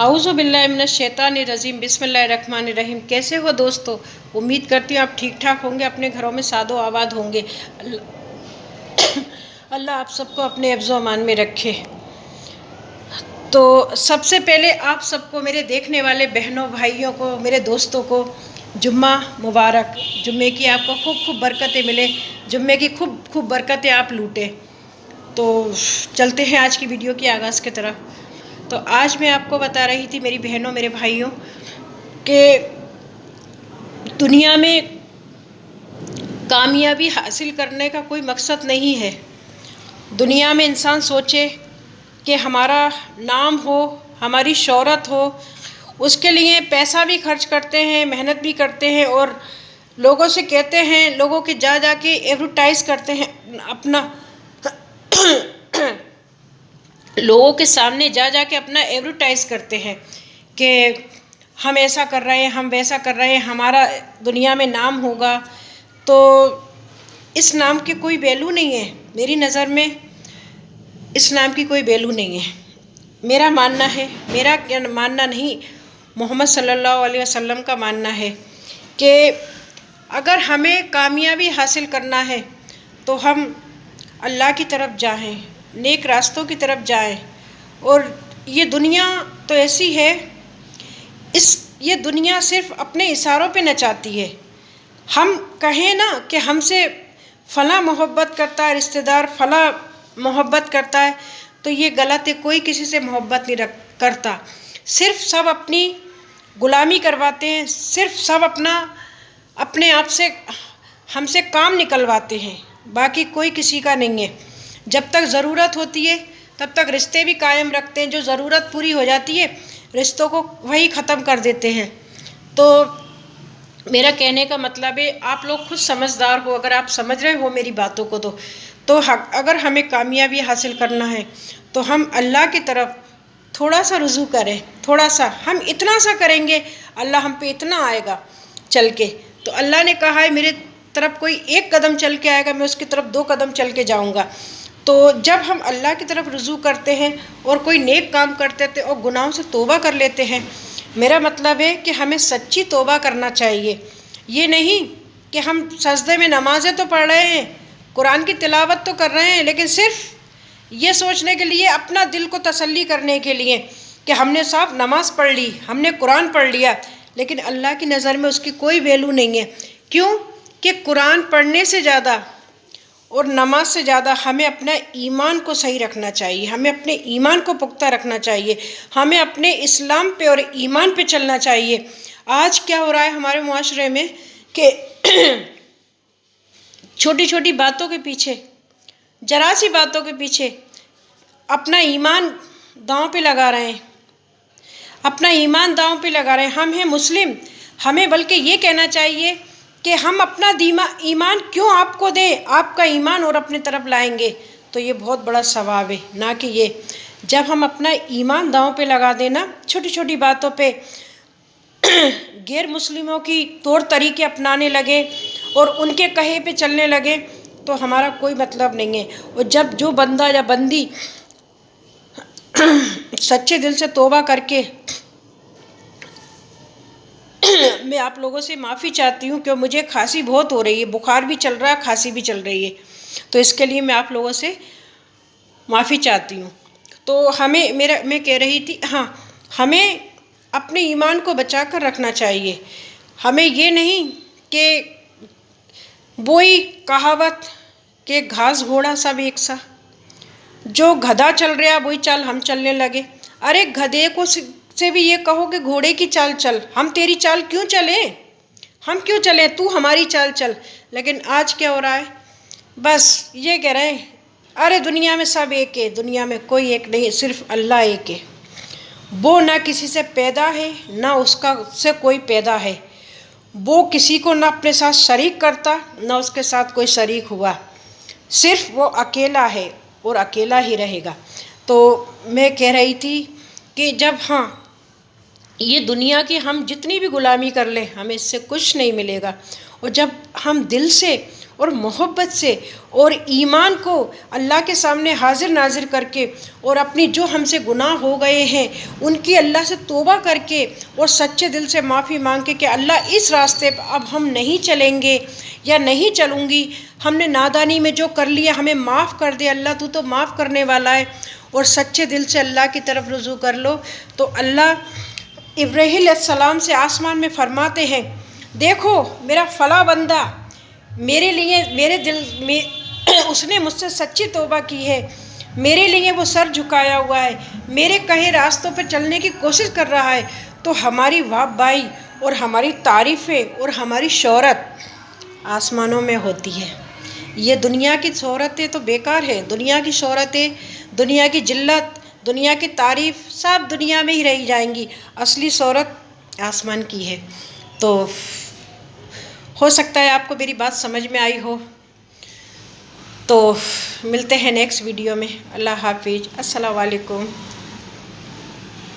आऊज़ु बिल्लाहि मिनश शैतानिर रजीम बिस्मिल्लाहिर रहमानिर रहीम। कैसे हो दोस्तों? उम्मीद करती हूँ आप ठीक ठाक होंगे, अपने घरों में सादो आबाद होंगे। अल्लाह आप सबको अपने हिफ्ज़-ओ अमान में रखे। तो सबसे पहले आप सबको, मेरे देखने वाले बहनों भाइयों को, मेरे दोस्तों को जुम्मा मुबारक। जुम्मे की आपको खूब खूब बरकतें मिले, जुम्मे की खूब खूब बरकतें आप लूटें। तो चलते हैं आज की वीडियो की आगाज़ की तरफ। तो आज मैं आपको बता रही थी मेरी बहनों मेरे भाइयों कि दुनिया में कामयाबी हासिल करने का कोई मकसद नहीं है। दुनिया में इंसान सोचे कि हमारा नाम हो, हमारी शोहरत हो, उसके लिए पैसा भी खर्च करते हैं, मेहनत भी करते हैं और लोगों से कहते हैं, लोगों के जा के एडवर्टाइज़ करते हैं अपना लोगों के सामने जा के अपना एडवर्टाइज़ करते हैं कि हम ऐसा कर रहे हैं, हम वैसा कर रहे हैं, हमारा दुनिया में नाम होगा। तो इस नाम की कोई वैल्यू नहीं है। मेरी नज़र में इस नाम की कोई वैल्यू नहीं है। मेरा मानना है, मेरा क्या मानना नहीं, मोहम्मद सल्लल्लाहु अलैहि वसल्लम का मानना है कि अगर हमें कामयाबी हासिल करना है तो हम अल्लाह की तरफ जाएं, नेक रास्तों की तरफ जाएं। और ये दुनिया तो ऐसी है, ये दुनिया सिर्फ अपने इशारों पे नचाती है। हम कहें ना कि हमसे फ़लाँ मोहब्बत करता है, रिश्तेदार फ़लाँ मोहब्बत करता है, तो ये गलत है। कोई किसी से मोहब्बत नहीं करता। सिर्फ सब अपनी गुलामी करवाते हैं, सिर्फ सब अपने आप से हमसे काम निकलवाते हैं, बाकी कोई किसी का नहीं है। जब तक ज़रूरत होती है तब तक रिश्ते भी कायम रखते हैं, जो ज़रूरत पूरी हो जाती है रिश्तों को वही ख़त्म कर देते हैं। तो मेरा कहने का मतलब है, आप लोग खुद समझदार हो, अगर आप समझ रहे हो मेरी बातों को तो अगर हमें कामयाबी हासिल करना है तो हम अल्लाह की तरफ थोड़ा सा रुजू करें। थोड़ा सा हम इतना सा करेंगे, अल्लाह हम पे इतना आएगा चल के। तो अल्लाह ने कहा है, मेरे तरफ कोई एक कदम चल के आएगा, मैं उसकी तरफ 2 कदम चल के जाऊँगा। तो जब हम अल्लाह की तरफ रुजू करते हैं और कोई नेक काम करते थे और गुनाहों से तौबा कर लेते हैं, मेरा मतलब है कि हमें सच्ची तौबा करना चाहिए। ये नहीं कि हम सजदे में नमाज़ें तो पढ़ रहे हैं, कुरान की तिलावत तो कर रहे हैं, लेकिन सिर्फ ये सोचने के लिए, अपना दिल को तसल्ली करने के लिए कि हमने साहब नमाज़ पढ़ ली, हमने कुरान पढ़ लिया, लेकिन अल्लाह की नज़र में उसकी कोई वैल्यू नहीं है। क्यों? कि कुरान पढ़ने से ज़्यादा और नमाज से ज़्यादा हमें अपना ईमान को सही रखना चाहिए, हमें अपने ईमान को पुख्ता रखना चाहिए, हमें अपने इस्लाम पे और ईमान पे चलना चाहिए। आज क्या हो रहा है हमारे मुआशरे में कि छोटी छोटी बातों के पीछे, जरा सी बातों के पीछे अपना ईमान दांव पे लगा रहे हैं, अपना ईमान दांव पे लगा रहे हैं। हम हैं मुस्लिम, हमें बल्कि ये कहना चाहिए कि हम अपना ईमान क्यों आपको दें, आपका ईमान और अपने तरफ लाएंगे तो ये बहुत बड़ा सवाब है। ना कि ये जब हम अपना ईमान दांव पे लगा देना, छोटी छोटी बातों पे गैर मुस्लिमों की तौर तरीके अपनाने लगे और उनके कहे पे चलने लगे, तो हमारा कोई मतलब नहीं है। और जब जो बंदा या बंदी सच्चे दिल से तौबा करके मैं आप लोगों से माफ़ी चाहती हूँ कि मुझे खांसी बहुत हो रही है, बुखार भी चल रहा है, खांसी भी चल रही है, तो इसके लिए मैं आप लोगों से माफ़ी चाहती हूँ। तो मैं कह रही थी, हाँ, हमें अपने ईमान को बचा कर रखना चाहिए। हमें ये नहीं कि वही कहावत कि घास घोड़ा सब एक सा, जो गधा चल रहा वही चाल हम चलने लगे। अरे गधे को से भी ये कहो कि घोड़े की चाल चल, हम तेरी चाल क्यों चलें, हम क्यों चलें, तू हमारी चाल चल। लेकिन आज क्या हो रहा है, बस ये कह रहे हैं अरे दुनिया में सब एक है, दुनिया में कोई एक नहीं, सिर्फ अल्लाह एक है। वो ना किसी से पैदा है, ना उसका से कोई पैदा है। वो किसी को ना अपने साथ शरीक करता, ना उसके साथ कोई शरीक हुआ। सिर्फ वो अकेला है और अकेला ही रहेगा। तो मैं कह रही थी कि जब, हाँ, ये दुनिया की हम जितनी भी गुलामी कर लें, हमें इससे कुछ नहीं मिलेगा। और जब हम दिल से اور محبت سے اور ایمان کو اللہ کے سامنے حاضر ناظر کر کے اور اپنی جو ہم سے گناہ ہو گئے ہیں ان کی اللہ سے توبہ کر کے اور سچے دل سے معافی مانگ کے کہ اللہ اس راستے پہ اب ہم نہیں چلیں گے یا نہیں چلوں گی، ہم نے نادانی میں جو کر لیا ہمیں معاف کر دے اللہ، تو معاف کرنے والا ہے، اور سچے دل سے اللہ کی طرف رجوع کر لو، تو اللہ ابراہیم علیہ السلام سے آسمان میں فرماتے ہیں دیکھو میرا فلاں بندہ میرے لیے میرے دل میں اس نے مجھ سے سچی توبہ کی ہے، میرے لیے وہ سر جھکایا ہوا ہے، میرے کہے راستوں پہ چلنے کی کوشش کر رہا ہے، تو ہماری واہ بائی اور ہماری تعریفیں اور ہماری شہرت آسمانوں میں ہوتی ہے۔ یہ دنیا کی شہرتیں تو بیکار ہے، دنیا کی شہرتیں، دنیا کی جلت، دنیا کی تعریف سب دنیا میں ہی رہ جائیں گی، اصلی شہرت آسمان کی ہے۔ تو ہو سکتا ہے آپ کو میری بات سمجھ میں آئی ہو، تو ملتے ہیں نیکسٹ ویڈیو میں۔ اللہ حافظ، السلام علیکم۔